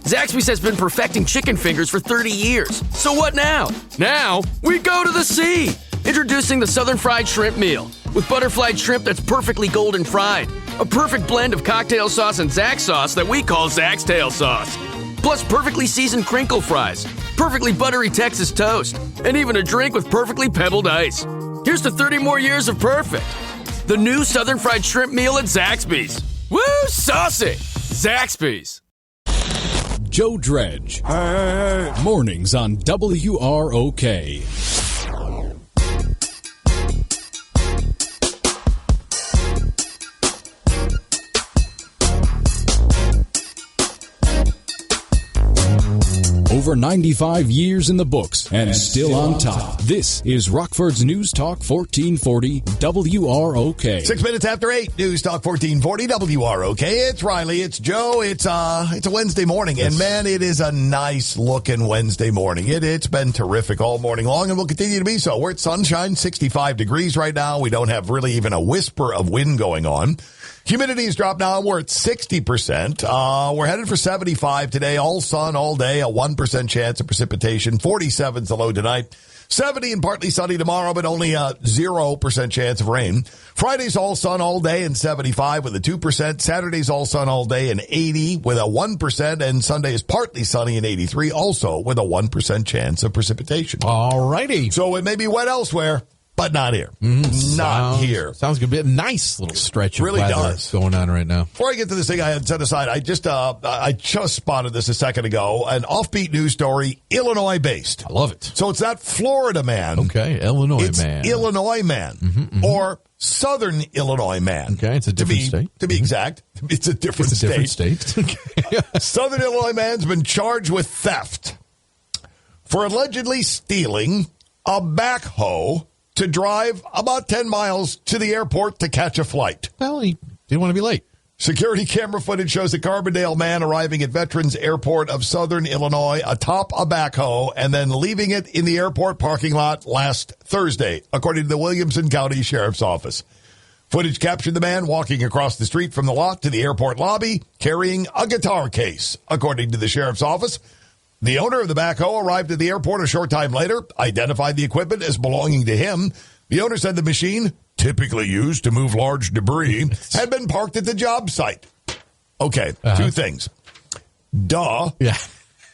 Zaxby's has been perfecting chicken fingers for 30 years. So what now? Now, we go to the sea! Introducing the Southern Fried Shrimp Meal. With butterflied shrimp that's perfectly golden fried. A perfect blend of cocktail sauce and Zax sauce that we call Zax Tail Sauce. Plus perfectly seasoned crinkle fries, perfectly buttery Texas toast, and even a drink with perfectly pebbled ice. Here's to 30 more years of perfect. The new Southern Fried Shrimp Meal at Zaxby's. Woo, saucy! Zaxby's. Joe Dredge. Mornings on WROK. Over 95 years in the books and still on top. This is Rockford's News Talk 1440 WROK. 6 minutes after 8, News Talk 1440 WROK. It's Riley, it's Joe, it's a Wednesday morning, and man, it is a nice looking Wednesday morning. It's been terrific all morning long, and will continue to be so. We're at sunshine, 65 degrees right now. We don't have really even a whisper of wind going on. Humidity has dropped now. We're at 60%. We're headed for 75 today. All sun all day. A 1% chance of precipitation. 47 is the low tonight. 70 and partly sunny tomorrow, but only a 0% chance of rain. Friday's all sun all day and 75 with a 2%. Saturday's all sun all day and 80 with a 1%. And Sunday is partly sunny and 83, also with a 1% chance of precipitation. All righty. So it may be wet elsewhere, but not here. Not here. Sounds like a nice little stretch of really weather does. going on right now. Before I get to this thing I had set aside, I just spotted this a second ago. An offbeat news story, Illinois-based. I love it. So it's not Florida man. Okay, Illinois it's man. Illinois man. Or Southern Illinois man. Okay, it's a different state. To be exact, it's a different state. It's a different state. Southern Illinois man's been charged with theft for allegedly stealing a backhoe to drive about 10 miles to the airport to catch a flight. Well, he didn't want to be late. Security camera footage shows a Carbondale man arriving at Veterans Airport of Southern Illinois atop a backhoe and then leaving it in the airport parking lot last Thursday, according to the Williamson County Sheriff's Office. Footage captured the man walking across the street from the lot to the airport lobby carrying a guitar case, according to the Sheriff's Office. The owner of the backhoe arrived at the airport a short time later, identified the equipment as belonging to him. The owner said the machine, typically used to move large debris, had been parked at the job site. Okay, Two things. Duh. Yeah.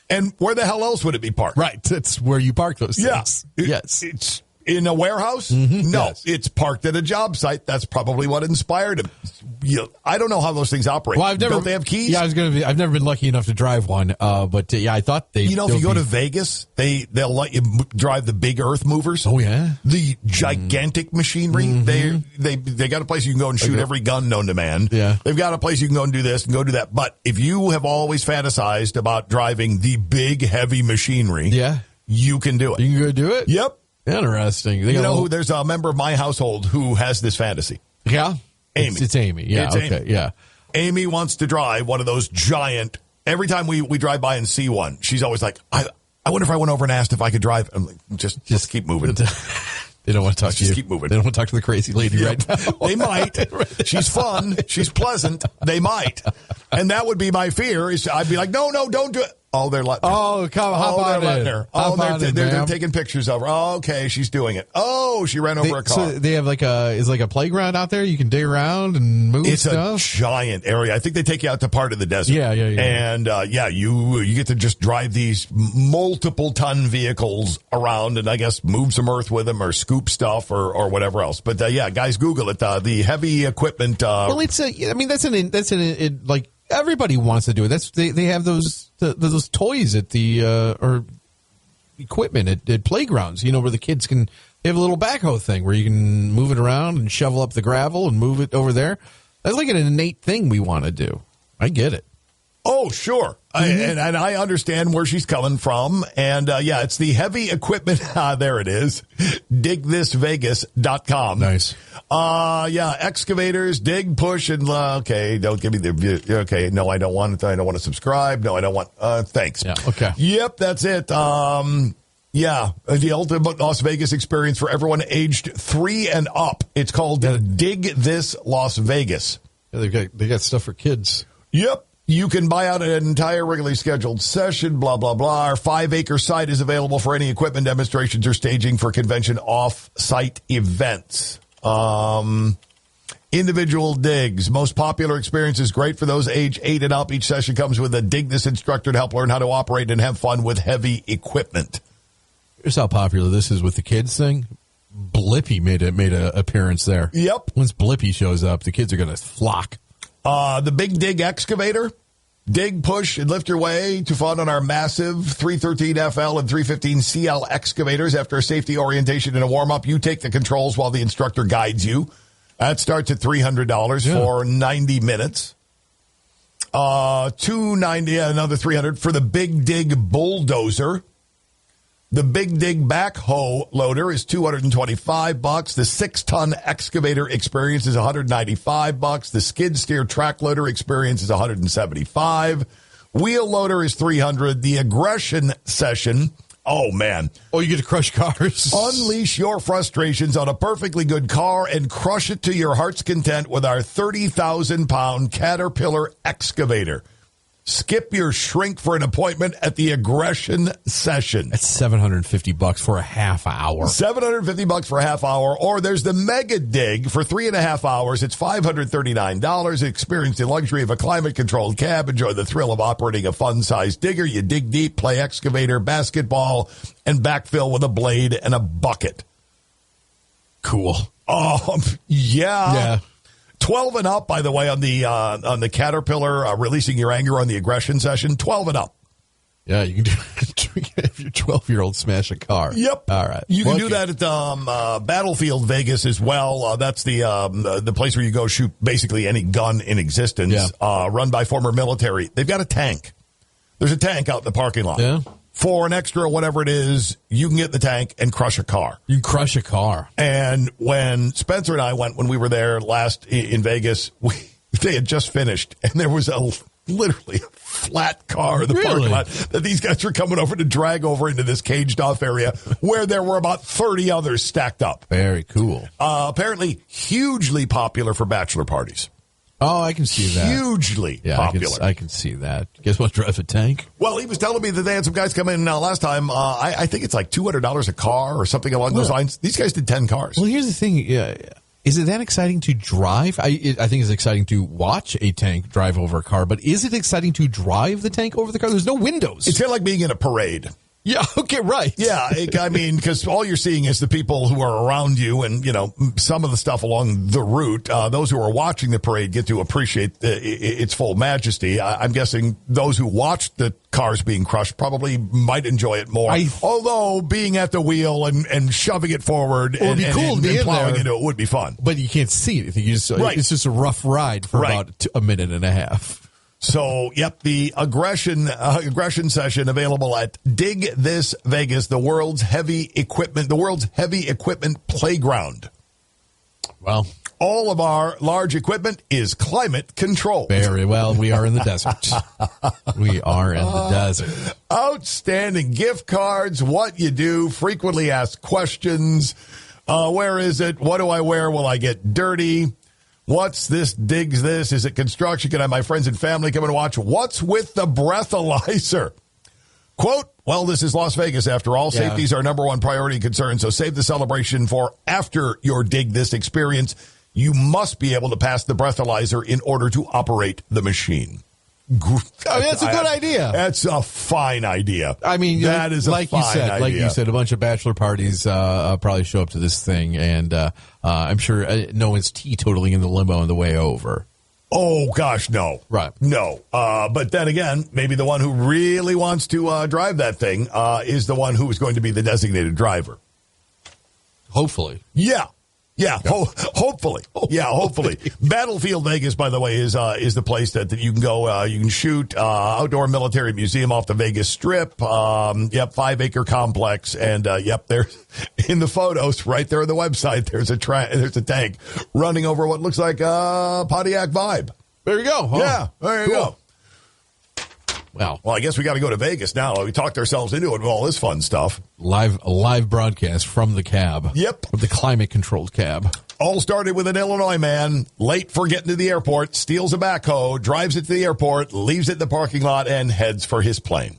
And where the hell else would it be parked? Right. That's where you park those things. Yes. It's in a warehouse? No, yes. It's parked at a job site. That's probably what inspired him. I don't know how those things operate. Well, don't they have keys? Yeah, I've never been lucky enough to drive one. But I thought they. If you go to Vegas, they'll let you drive the big earth movers. Oh yeah, the gigantic machinery. They got a place you can go and shoot every gun known to man. Yeah, they've got a place you can go and do this and go do that. But if you have always fantasized about driving the big heavy machinery, you can do it. You can go do it. Yep. Interesting. There's a member of my household who has this fantasy. Yeah? Amy. It's Amy. Yeah, it's okay, Amy. Yeah. Amy wants to drive one of those giant, every time we drive by and see one, she's always like, I wonder if I went over and asked if I could drive. I'm like, just keep moving. They don't want to talk to you. Just keep moving. They don't want to talk to the crazy lady right now. They might. She's fun. She's pleasant. They might. And that would be my fear. Is I'd be like, no, don't do it. Oh, they're letting her. Oh, come on. They're letting her. They're taking pictures of her. Oh, okay, she's doing it. Oh, she ran over a car. So they have like a playground out there. You can dig around and move stuff. It's a giant area. I think they take you out to part of the desert. Yeah. And you get to just drive these multiple ton vehicles around and I guess move some earth with them or scoop stuff or whatever else. But guys, Google it. The heavy equipment. Well, that's like. Everybody wants to do it. They have those toys at the or equipment at playgrounds. Where the kids they have a little backhoe thing where you can move it around and shovel up the gravel and move it over there. That's like an innate thing we want to do. I get it. Oh, sure. And I understand where she's coming from. And, it's the heavy equipment. There it is. digthisvegas.com. Nice. Excavators, dig, push, and, okay, don't give me okay, no, I don't want it. I don't want to subscribe. No, I don't want, thanks. Yeah, okay. Yep, that's it. The ultimate Las Vegas experience for everyone aged 3 and up. It's called Dig This Las Vegas. Yeah, they got stuff for kids. Yep. You can buy out an entire regularly scheduled session, blah, blah, blah. Our 5-acre site is available for any equipment demonstrations or staging for convention off-site events. Individual digs. Most popular experience is great for those age 8 and up. Each session comes with a Dig This instructor to help learn how to operate and have fun with heavy equipment. Here's how popular this is with the kids thing. Blippi made a appearance there. Yep. Once Blippi shows up, the kids are going to flock. The Big Dig excavator. Dig, push, and lift your way to fun on our massive 313 FL and 315 CL excavators. After a safety orientation and a warm-up, you take the controls while the instructor guides you. That starts at $300 for 90 minutes. $290, another $300 for the Big Dig bulldozer. The Big Dig backhoe loader is $225. The 6-ton excavator experience is $195. The skid steer track loader experience is $175. Wheel loader is $300. The aggression session, oh man. Oh, you get to crush cars. Unleash your frustrations on a perfectly good car and crush it to your heart's content with our 30,000-pound Caterpillar excavator. Skip your shrink for an appointment at the aggression session. That's $750 for a half hour. $750 for a half hour. Or there's the Mega Dig for 3.5 hours. It's $539. Experience the luxury of a climate-controlled cab. Enjoy the thrill of operating a fun-sized digger. You dig deep, play excavator, basketball, and backfill with a blade and a bucket. Cool. Yeah. 12 and up, by the way, on the Caterpillar, releasing your anger on the aggression session. 12 and up. Yeah, you can do if your 12-year-old smash a car. Yep. All right. You can do that at Battlefield Vegas as well. That's the place where you go shoot basically any gun in existence, run by former military. They've got a tank. There's a tank out in the parking lot. Yeah. For an extra whatever it is, you can get in the tank and crush a car. You can crush a car. And when Spencer and I went, when we were there last in Vegas, they had just finished, and there was literally a flat car in the parking lot that these guys were coming over to drag over into this caged-off area where there were about 30 others stacked up. Very cool. Apparently hugely popular for bachelor parties. Oh, I can see that. Hugely popular. I can see that. You guys want to drive a tank? Well, he was telling me that they had some guys come in last time. I think it's like $200 a car or something along those lines. These guys did 10 cars. Well, here's the thing. Is it that exciting to drive? I think it's exciting to watch a tank drive over a car, but is it exciting to drive the tank over the car? There's no windows. It's kind of like being in a parade. Yeah, okay, right. Yeah, I mean, because all you're seeing is the people who are around you and, some of the stuff along the route. Those who are watching the parade get to appreciate its full majesty. I'm guessing those who watched the cars being crushed probably might enjoy it more. Although being at the wheel and shoving it forward and plowing into it would be fun. But you can't see anything. It's just a rough ride for about a minute and a half. So, the aggression session available at Dig This Vegas, the world's heavy equipment playground. Well, all of our large equipment is climate controlled. Very well. We are in the desert. Outstanding gift cards, what you do, frequently asked questions. Where is it? What do I wear? Will I get dirty? What's this? Digs this? Is it construction? Can I have my friends and family come and watch? What's with the breathalyzer? Quote, well, this is Las Vegas after all. Yeah. Safety is our number one priority concern, so save the celebration for after your Dig This experience. You must be able to pass the breathalyzer in order to operate the machine. That's a good idea. That's a fine idea. I mean, that is like you said, a bunch of bachelor parties probably show up to this thing, and I'm sure no one's teetotaling in the limo on the way over. Oh gosh, no, right, no. But then again, maybe the one who really wants to drive that thing is the one who is going to be the designated driver. Hopefully, yeah. Yeah, hopefully. Yeah, hopefully. Battlefield Vegas, by the way, is the place that you can go. You can shoot outdoor military museum off the Vegas Strip. 5-acre complex, and there in the photos right there on the website. There's a tank running over what looks like a Pontiac Vibe. There you go. Yeah, there you go. Well, I guess we got to go to Vegas now. We talked ourselves into it with all this fun stuff. Live broadcast from the cab. Yep. With the climate-controlled cab. All started with an Illinois man late for getting to the airport, steals a backhoe, drives it to the airport, leaves it in the parking lot, and heads for his plane.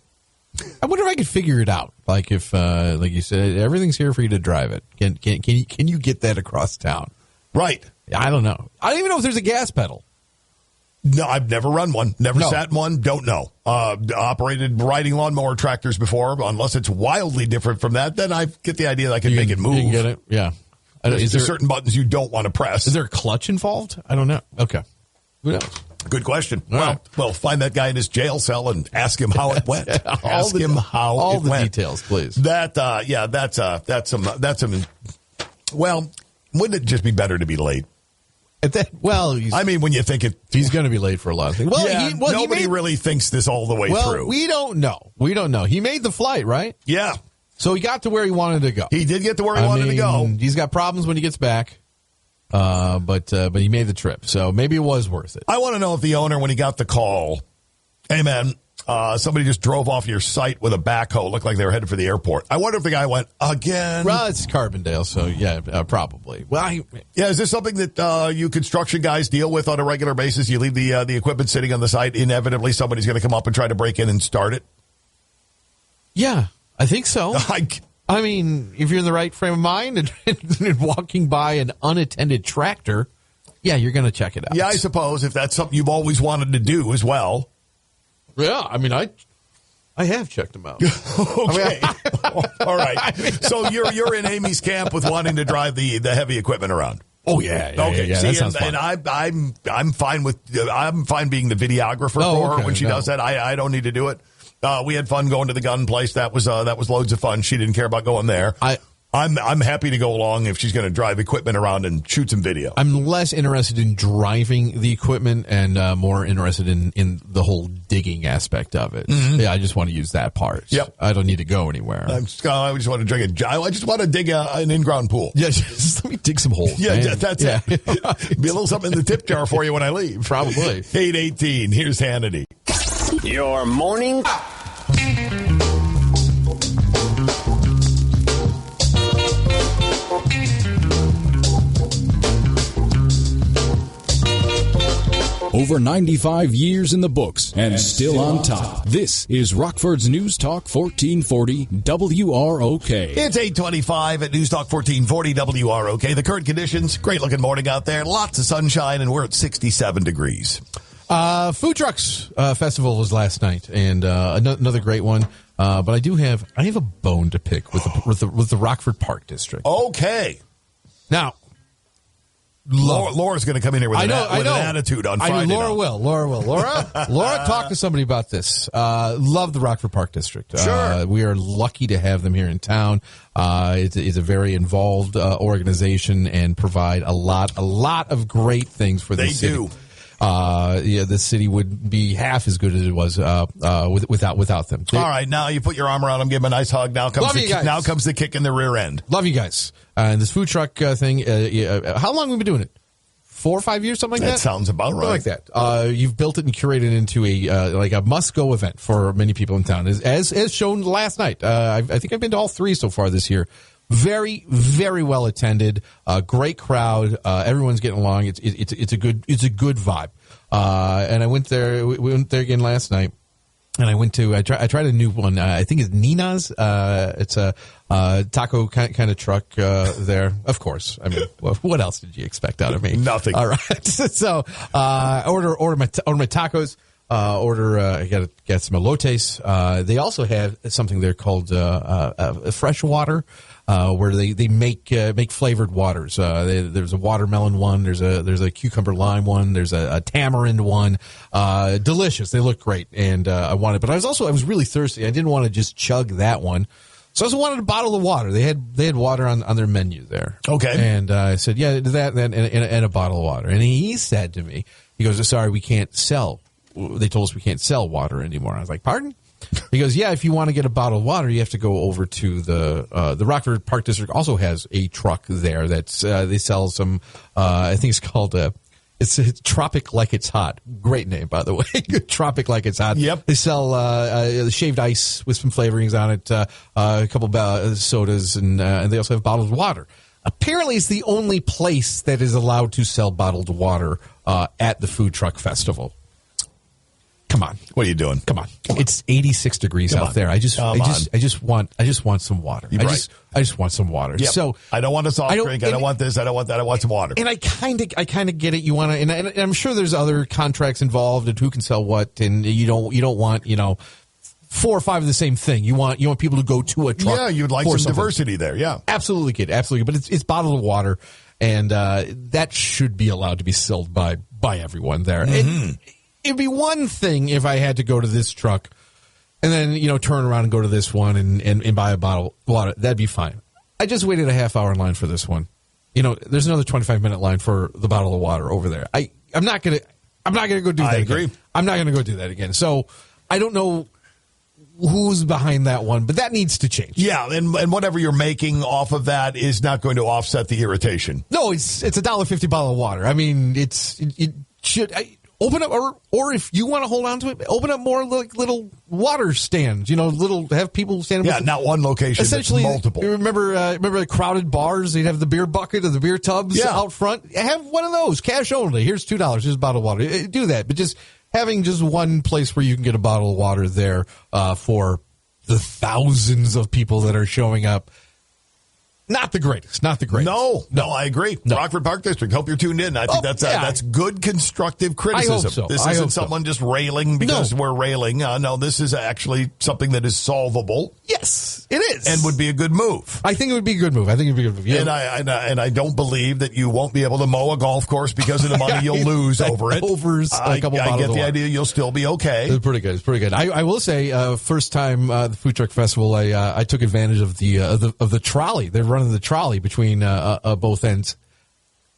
I wonder if I could figure it out. Like if, like you said, everything's here for you to drive it. Can you get that across town? Right. I don't know. I don't even know if there's a gas pedal. No, I've never run one. Never sat in one. Don't know. Operated riding lawnmower tractors before. Unless it's wildly different from that, then I get the idea that I can make it move. You can get it. Yeah. There's certain buttons you don't want to press. Is there a clutch involved? I don't know. Okay. Who knows? Good question. Right. Well, find that guy in his jail cell and ask him how it went. Ask him how all it the went. details, please. That's some. Well, wouldn't it just be better to be late? When you think it, he's going to be late for a lot of things. Well, nobody really thinks this all the way through. We don't know. He made the flight, right? Yeah. So he got to where he wanted to go. He did get to where he wanted to go. He's got problems when he gets back, but he made the trip. So maybe it was worth it. I want to know if the owner, when he got the call, hey, man, somebody just drove off your site with a backhoe, looked like they were headed for the airport. I wonder if the guy went, again? Well, it's Carbondale, so yeah, probably. Well, is this something that you construction guys deal with on a regular basis? You leave the equipment sitting on the site, inevitably somebody's going to come up and try to break in and start it? Yeah, I think so. I mean, if you're in the right frame of mind and walking by an unattended tractor, yeah, you're going to check it out. Yeah, I suppose if that's something you've always wanted to do as well. Yeah, I mean, I have checked them out. Okay. All right. So you're in Amy's camp with wanting to drive the heavy equipment around. Oh yeah. Okay. Yeah, see, that sounds fun. and I'm fine being the videographer for her when she does that. I don't need to do it. We had fun going to the gun place. That was loads of fun. She didn't care about going there. I'm happy to go along if she's going to drive equipment around and shoot some video. I'm less interested in driving the equipment and more interested in the whole digging aspect of it. Mm-hmm. Yeah, I just want to use that part. Yep. I don't need to go anywhere. I just want to I just want to dig an in-ground pool. Yeah, just let me dig some holes. Yeah, man. That's it. Be a little something in the tip jar for you when I leave. Probably. 8:18. Here's Hannity. Your morning. Over 95 years in the books and still on top. This is Rockford's News Talk 1440 WROK. It's 8:25 at News Talk 1440 WROK. The current conditions, great looking morning out there. Lots of sunshine, and we're at 67 degrees. Food Trucks Festival was last night, and another great one. But I have a bone to pick with the Rockford Park District. Okay. Now, Laura's going to come in here with an attitude on Friday. I know Laura will. Laura, talk to somebody about this. Love the Rockford Park District. Sure. We are lucky to have them here in town. It's a very involved organization and provide a lot of great things for the city. They do. The city would be half as good as it was without them. All right, now you put your arm around them, give them a nice hug. Now comes the kick in the rear end. Love you guys. And this food truck thing, how long have we been doing it? 4 or 5 years, something like that? That sounds about right. Something like that. You've built it and curated it into a must-go event for many people in town, as shown last night. I think I've been to all 3 so far this year. Very, very well attended. Great crowd. Everyone's getting along. It's a good vibe. And I went there. We went there again last night. And I tried a new one. I think it's Nina's. It's a taco kind of truck there. Of course. I mean, what else did you expect out of me? Nothing. All right. So order my tacos. I got some elotes. They also have something there called fresh water, where they make flavored waters. There's a watermelon one. There's a cucumber lime one. There's a tamarind one. Delicious. They look great, and I was really thirsty. I didn't want to just chug that one. So I also wanted a bottle of water. They had water on their menu there. Okay. And I said, yeah, that and a bottle of water. And he said to me, he goes, sorry, we can't sell. They told us we can't sell water anymore. I was like, pardon? He goes, yeah, if you want to get a bottle of water, you have to go over to the Rockford Park District also has a truck there that's they sell some I think it's called it's Tropic Like It's Hot. Great name, by the way. Tropic Like It's Hot. Yep. They sell shaved ice with some flavorings on it, a couple sodas, and they also have bottled water. Apparently, it's the only place that is allowed to sell bottled water at the food truck festival. Come on, What are you doing? come on! It's 86 degrees out there. I just want some water. I just want some water. Yep. So I don't want a soft drink. I don't want this. I don't want that. I want some water. And I kind of get it. You want to, and I'm sure there's other contracts involved and who can sell what, and you don't want 4 or 5 of the same thing. You want people to go to a truck. Yeah, you'd like some diversity there. Yeah, absolutely, kid, absolutely. But it's bottled water, and that should be allowed to be sold by everyone there. It'd be one thing if I had to go to this truck and then turn around and go to this one and buy a bottle of water. That'd be fine. I just waited a half hour in line for this one. There's another 25-minute line for the bottle of water over there. I'm not gonna go do that. I agree. Again. I'm not gonna go do that again. So I don't know who's behind that one, but that needs to change. Yeah, and whatever you're making off of that is not going to offset the irritation. No, it's $1.50 bottle of water. I mean, it should. Open up, or if you want to hold on to it, open up more like little water stands. Have people stand. Yeah, not one location. Essentially, multiple. Remember the crowded bars? They'd have the beer bucket or the beer tubs out front. Have one of those, cash only. Here's $2. Here's a bottle of water. Do that, but just having just one place where you can get a bottle of water there for the thousands of people that are showing up. Not the greatest. No, I agree. No. Rockford Park District. Hope you're tuned in. I think that's good constructive criticism. I hope so. This isn't someone just railing because we're railing. No, this is actually something that is solvable. Yes, it is, and would be a good move. I think it would be a good move. Yeah. And I don't believe that you won't be able to mow a golf course because of the money you'll lose over it. I get the idea. You'll still be okay. It's pretty good. I will say, first time the food truck festival, I took advantage of the trolley. They're running the trolley between both ends.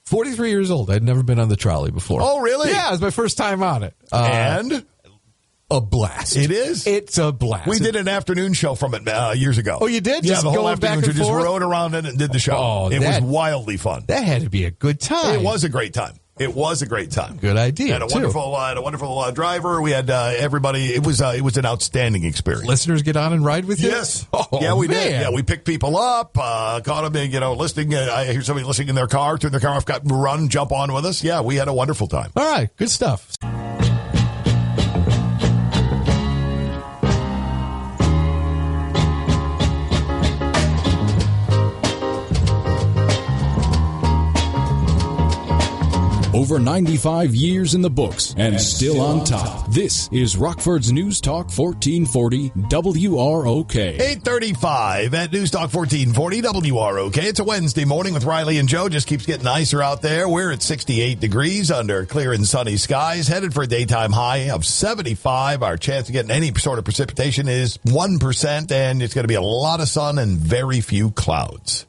43 years old. I'd never been on the trolley before. Oh, really? Yeah, it was my first time on it. And a blast. It is? It's a blast. We did an afternoon show from it years ago. Oh, you did? Yeah, just the whole going afternoon. back and just forth? rode around it and did the show. Oh, it was wildly fun. That had to be a good time. It was a great time. Good idea. Had a wonderful driver. We had everybody. It was an outstanding experience. Listeners get on and ride with you? Yes. Oh, yeah, we man. did. Yeah, we picked people up, caught them, listening. I hear somebody listening in their car, turn their car off, run, jump on with us. Yeah, we had a wonderful time. All right, good stuff. Over 95 years in the books and still on top. This is Rockford's News Talk 1440 WROK. 8:35 at News Talk 1440 WROK. It's a Wednesday morning with Riley and Joe. Just keeps getting nicer out there. We're at 68 degrees under clear and sunny skies, headed for a daytime high of 75. Our chance of getting any sort of precipitation is 1%, and it's going to be a lot of sun and very few clouds.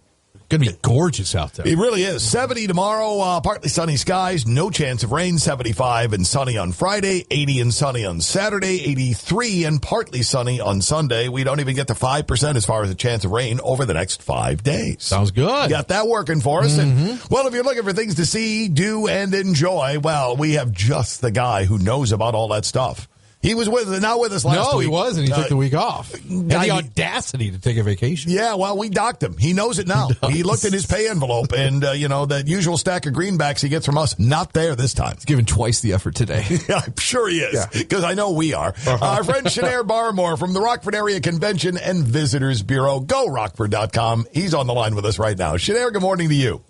Going to be gorgeous out there. It really is. 70 tomorrow, partly sunny skies, no chance of rain. 75 and sunny on Friday, 80 and sunny on Saturday, 83 and partly sunny on Sunday. We don't even get to 5% as far as a chance of rain over the next 5 days. Sounds good. Got that working for us. Mm-hmm. And, well, if you're looking for things to see, do, and enjoy, well, we have just the guy who knows about all that stuff. He was not with us last week. No, he wasn't. He took the week off. Had the audacity to take a vacation. Yeah, well, we docked him. He knows it now. He looked at his pay envelope, and, that usual stack of greenbacks he gets from us, not there this time. He's given twice the effort today. Yeah, I'm sure he is, because I know we are. Our friend Shanair Barmore from the Rockford Area Convention and Visitors Bureau. GoRockford.com. He's on the line with us right now. Shanair, good morning to you.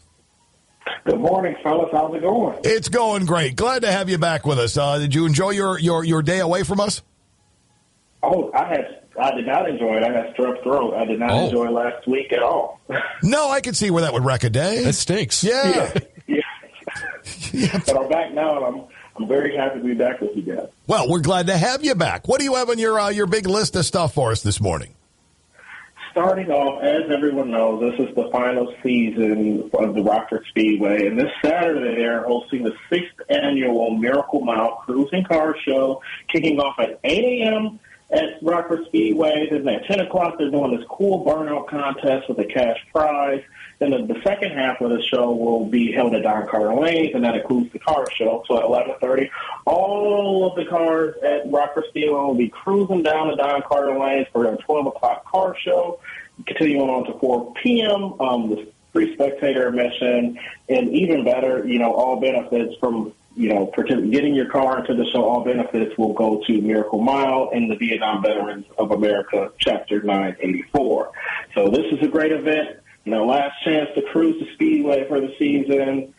Good morning, fellas. How's it going? It's going great. Glad to have you back with us. Did you enjoy your day away from us? Oh, I did not enjoy it. I had strep throat. I did not enjoy last week at all. No, I can see where that would wreck a day. That stinks. Yeah. But I'm back now, and I'm very happy to be back with you guys. Well, we're glad to have you back. What do you have on your big list of stuff for us this morning? Starting off, as everyone knows, this is the final season of the Rockford Speedway, and this Saturday they're hosting the 6th annual Miracle Mile Cruising Car Show, kicking off at 8 a.m. at Rockford Speedway. Then at 10 o'clock they're doing this cool burnout contest with a cash prize. Then the second half of the show will be held at Don Carter Lanes, and that includes the car show. So at 11:30, all of the cars at Rockford Speedway will be cruising down the Don Carter Lanes for their 12 o'clock car show. Continuing on to 4 p.m., the free spectator admission, and even better, all benefits from, getting your car into the show. All benefits will go to Miracle Mile and the Vietnam Veterans of America, Chapter 984. So this is a great event. Last chance to cruise the Speedway for the season.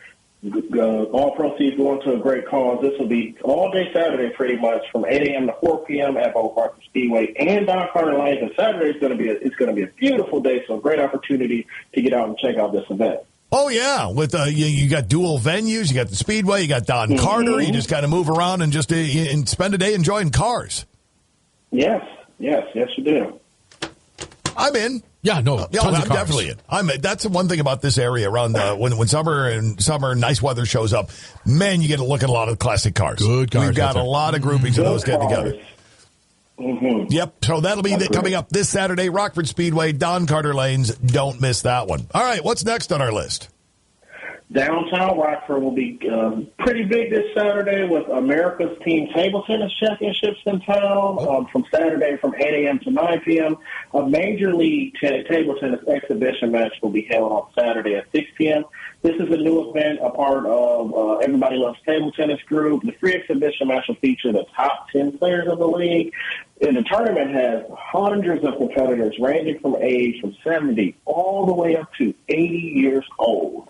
All proceeds going to a great cause. This will be all day Saturday, pretty much, from 8 a.m. to 4 p.m. at both Hartford Speedway and Don Carter Lanes. And Saturday is going to be a beautiful day, so a great opportunity to get out and check out this event. Oh, yeah. With you got dual venues. You got the Speedway. You got Don Carter. You just kind of move around and just and spend a day enjoying cars. Yes, you do. I'm in. Yeah, no, I'm definitely in. That's the one thing about this area around when summer nice weather shows up. Man, you get to look at a lot of classic cars. Good cars. We've got a lot of groupings of those getting together. Mm-hmm. Yep. So that'll be coming up this Saturday, Rockford Speedway, Don Carter Lanes. Don't miss that one. All right, what's next on our list? Downtown Rockford will be pretty big this Saturday with America's Team Table Tennis Championships in town from Saturday from 8 a.m. to 9 p.m. A Major League Table Tennis exhibition match will be held on Saturday at 6 p.m. This is a new event, a part of Everybody Loves Table Tennis group. The free exhibition match will feature the top 10 players of the league. And the tournament has hundreds of competitors ranging from age from 70 all the way up to 80 years old.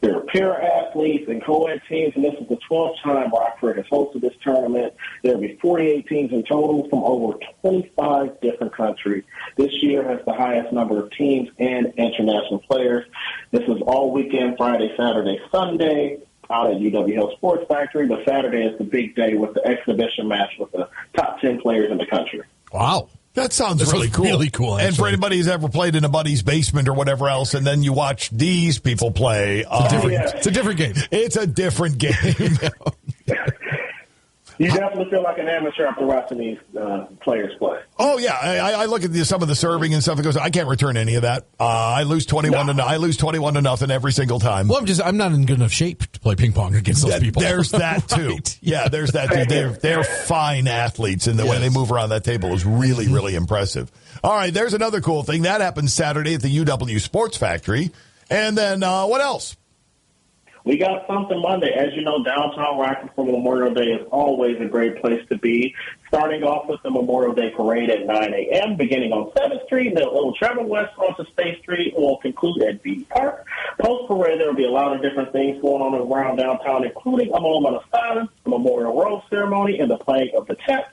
There are peer athletes and co-ed teams, and this is the 12th time Rockford has hosted this tournament. There will be 48 teams in total from over 25 different countries. This year has the highest number of teams and international players. This is all weekend, Friday, Saturday, Sunday, out at UW Hill Sports Factory. But Saturday is the big day with the exhibition match with the top 10 players in the country. Wow. That sounds really cool. Really cool, actually. And for anybody who's ever played in a buddy's basement or whatever else, and then you watch these people play. It's a different game. It's a different game. You definitely feel like an amateur after watching these players play. Oh yeah, I look at some of the serving and stuff. And goes, I can't return any of that. I lose 21 to nothing every single time. Well, I'm not in good enough shape to play ping pong against those people. There's that too. Right. Yeah, there's that too. They're fine athletes, and the way they move around that table is really, really impressive. All right, there's another cool thing that happens Saturday at the UW Sports Factory, and then what else? We got something Monday. As you know, downtown Rockford for Memorial Day is always a great place to be. Starting off with the Memorial Day Parade at 9 a.m., beginning on 7th Street, then it will travel west onto State Street, and will conclude at B Park. Post-parade, there will be a lot of different things going on around downtown, including a moment of silence, a memorial rose ceremony, and the playing of the chess.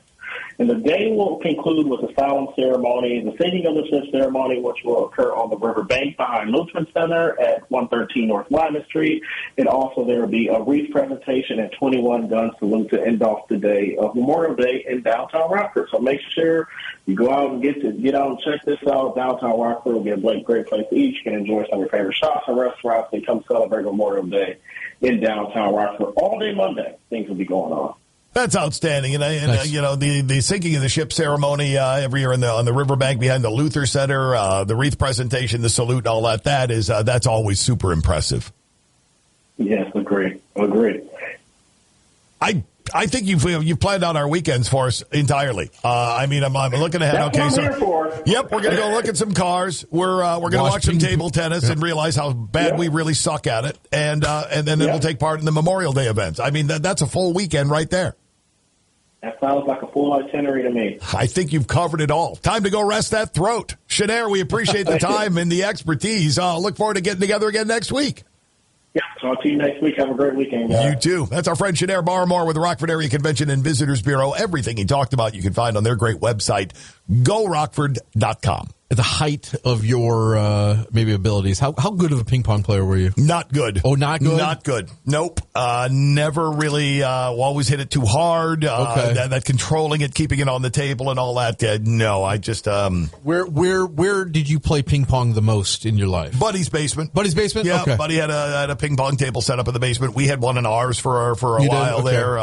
And the day will conclude with a solemn ceremony, the singing of the church ceremony, which will occur on the river bank behind Lutheran Center at 113 North Lyman Street. And also there will be a wreath presentation and 21 gun salute to end off the day of Memorial Day in downtown Rockford. So make sure you go out and get out and check this out. Downtown Rockford will be a great place to eat. You can enjoy some of your favorite shops and restaurants and come celebrate Memorial Day in downtown Rockford. All day Monday, things will be going on. That's outstanding, and the sinking of the ship ceremony every year on the riverbank behind the Luther Center, the wreath presentation, the salute, and all that. That's always super impressive. Yes, agree. I think you've planned out our weekends for us entirely. I'm looking ahead. That's what I'm here for. Yep, we're going to go look at some cars. We're going to watch some table tennis and realize how bad we really suck at it, and then we'll take part in the Memorial Day events. I mean, that's a full weekend right there. That sounds like a full itinerary to me. I think you've covered it all. Time to go rest that throat. Shanair, we appreciate the time and the expertise. Look forward to getting together again next week. Yeah, talk to you next week. Have a great weekend, guys. You too. That's our friend Shanair Barmore with the Rockford Area Convention and Visitors Bureau. Everything he talked about you can find on their great website, GoRockford.com. At the height of your maybe abilities, how good of a ping pong player were you? Not good. Oh, not good? Not good. Nope. Never really, always hit it too hard. Okay. That controlling it, keeping it on the table and all that. No, I just... Where did you play ping pong the most in your life? Buddy's basement. Buddy's basement? Yeah, okay. Buddy had a ping pong table set up in the basement. We had one in ours for a while there.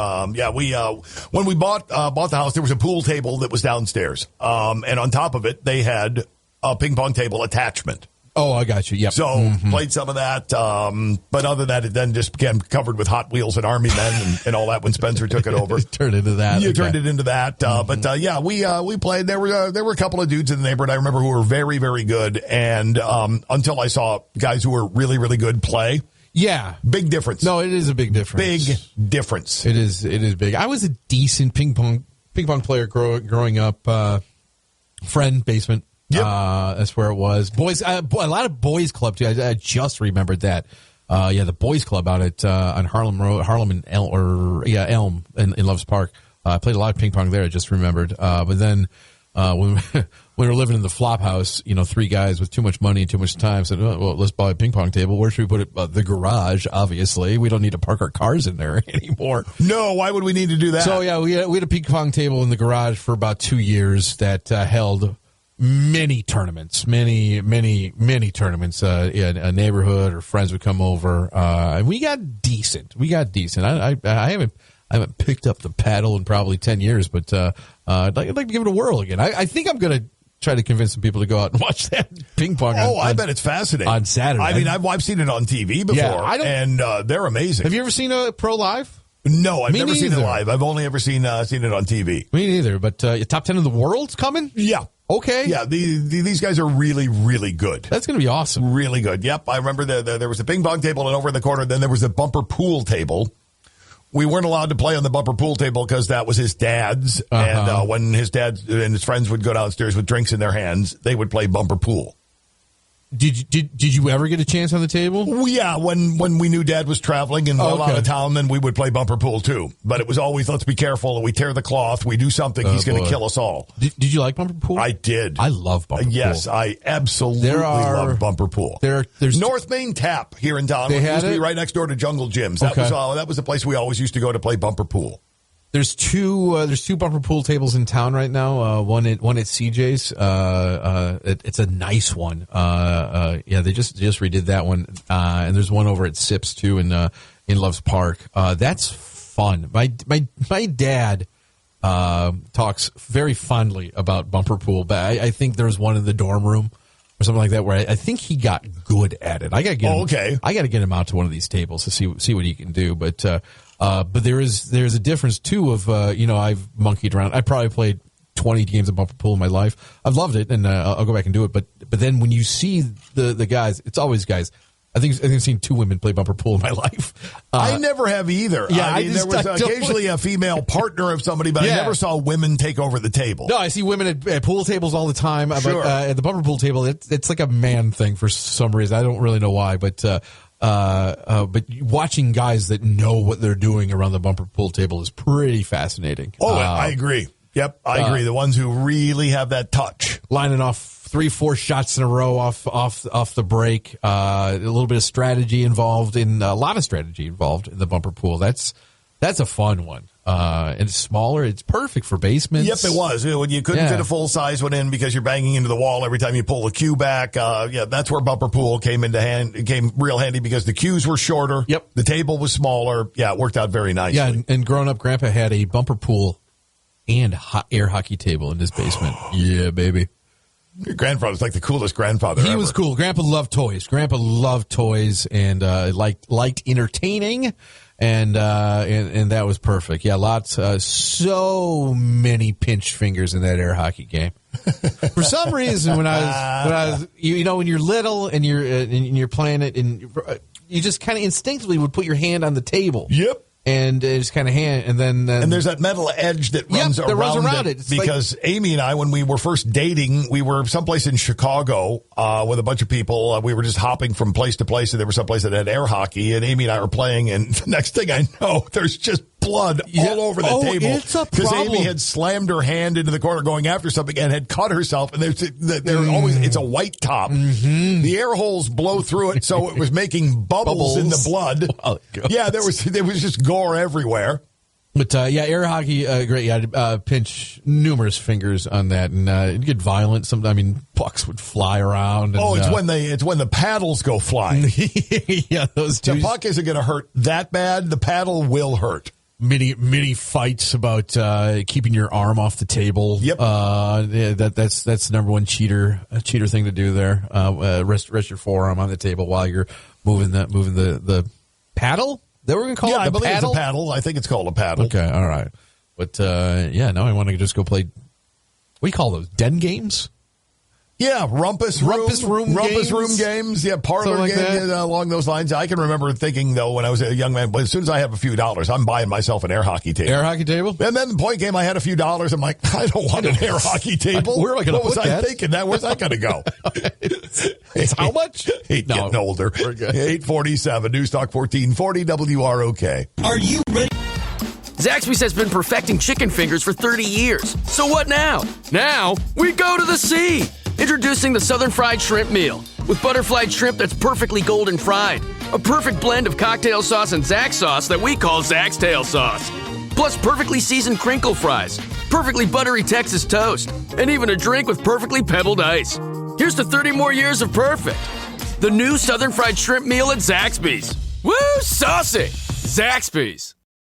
When we bought the house, there was a pool table that was downstairs. And on top of it, they had a ping pong table attachment. Oh, I got you. Yep. So played some of that. But other than that, it then just became covered with Hot Wheels and Army Men and all that when Spencer took it over. Turned into that. You turned it into that. But yeah, we played. There were a couple of dudes in the neighborhood I remember who were very, very good. And until I saw guys who were really, really good play. Yeah. Big difference. No, it is a big difference. Big difference. It is big. I was a decent ping pong player growing up. Friend, basement. Yep. That's where it was. Boys, a lot of boys club too. I just remembered that. The boys club out at on Harlem Road, Harlem and Elm in Loves Park. I played a lot of ping pong there. I just remembered. But then when we were living in the flop house, 3 guys with too much money and too much time said, well, let's buy a ping pong table. Where should we put it? The garage, obviously. We don't need to park our cars in there anymore. No, why would we need to do that? So, yeah, we had a ping pong table in the garage for about 2 years that held many tournaments, many tournaments. A neighborhood or friends would come over. And we got decent. I haven't picked up the paddle in probably 10 years, but I'd like to give it a whirl again. I think I'm going to try to convince some people to go out and watch that ping pong. I bet it's fascinating. On Saturday. I mean, I've seen it on TV before, and they're amazing. Have you ever seen a pro live? No, I've never seen it neither. live. I've only ever seen it on TV. Me neither, but top 10 in the world's coming? Yeah. Okay. Yeah, these guys are really, really good. That's going to be awesome. Really good. Yep, I remember there was a ping pong table, and over in the corner, then there was a bumper pool table. We weren't allowed to play on the bumper pool table because that was his dad's. And when his dad and his friends would go downstairs with drinks in their hands, they would play bumper pool. Did you ever get a chance on the table? Well, yeah, when we knew Dad was traveling and well out of town, then we would play bumper pool too. But it was always, let's be careful. We tear the cloth. We do something. He's going to kill us all. Did you like bumper pool? I did. I love bumper pool. Yes, I absolutely love bumper pool. There's North Main Tap here in town. They It had used to be it? right next door to Jungle Gyms. That was the place we always used to go to play bumper pool. There's two bumper pool tables in town right now. One at CJ's. It's a nice one. They just redid that one. And there's one over at Sips too in Loves Park. That's fun. My dad talks very fondly about bumper pool, but I think there's one in the dorm room or something like that where I think he got good at it. I got to get him out to one of these tables to see what he can do. But there's a difference too of I've monkeyed around. I probably played 20 games of bumper pool in my life. I've loved it, and I'll go back and do it. But then when you see the guys, it's always guys. I think I've seen 2 women play bumper pool in my life. I never have either. Yeah, there was occasionally a female partner of somebody, but I never saw women take over the table. No, I see women at pool tables all the time. Sure. But at the bumper pool table, it's like a man thing for some reason. I don't really know why, but watching guys that know what they're doing around the bumper pool table is pretty fascinating. Oh, I agree. Yep, I agree. The ones who really have that touch. Lining off 3-4 shots in a row off the break. A little bit of strategy involved a lot of strategy involved in the bumper pool. That's a fun one. And it's smaller. It's perfect for basements. Yep, it was. When you couldn't fit a full size one in because you're banging into the wall every time you pull the cue back. That's where bumper pool came real handy because the cues were shorter. Yep. The table was smaller. Yeah, it worked out very nicely. Yeah, and growing up, Grandpa had a bumper pool and air hockey table in his basement. Yeah, baby. Your grandfather's like the coolest grandfather ever. He was cool. Grandpa loved toys. And liked entertaining, and that was perfect. Yeah, lots. So many pinch fingers in that air hockey game. For some reason, when I was, when you're little and you're playing it, and you just kind of instinctively would put your hand on the table. Yep. And just kind of and then there's that metal edge that runs around it. Because Amy and I, when we were first dating, we were someplace in Chicago with a bunch of people. We were just hopping from place to place, and there was someplace that had air hockey, and Amy and I were playing, and the next thing I know, there's just blood all over the table. It's a problem. Because Amy had slammed her hand into the corner going after something and had cut herself, and it's a white top. Mm-hmm. The air holes blow through it, so it was making bubbles in the blood. Oh, yeah, there was just gore everywhere. But air hockey, great. Yeah, pinch numerous fingers on that, and it'd get violent. Pucks would fly around. And, it's when the paddles go flying. Yeah, those two. The puck isn't going to hurt that bad. The paddle will hurt. mini fights about keeping your arm off the table. Yep. That's the number one cheater thing to do there. Rest your forearm on the table while you're moving the paddle. That we're gonna call it. I believe paddle? it's a paddle. I think it's called a paddle. Okay, all right. But now I want to just go play. What do you call those? Den games? Yeah, rumpus room games. Yeah, parlor Something like games along those lines. I can remember thinking though when I was a young man, but as soon as I have a few dollars, I'm buying myself an air hockey table. Air hockey table? And then the point game, I had a few dollars. I'm like, I don't want an air hockey table. Where am I going to put What was I that? thinking? Where's that going to go? It's how much? Getting older. 847 News Talk 1440 WROK. Are you ready? Zaxby's has been perfecting chicken fingers for 30 years. So what now? Now we go to the sea. Introducing the Southern Fried Shrimp Meal with butterflied shrimp that's perfectly golden fried. A perfect blend of cocktail sauce and Zax sauce that we call Zax Tail Sauce. Plus perfectly seasoned crinkle fries, perfectly buttery Texas toast, and even a drink with perfectly pebbled ice. Here's to 30 more years of perfect. The new Southern Fried Shrimp Meal at Zaxby's. Woo, saucy! Zaxby's.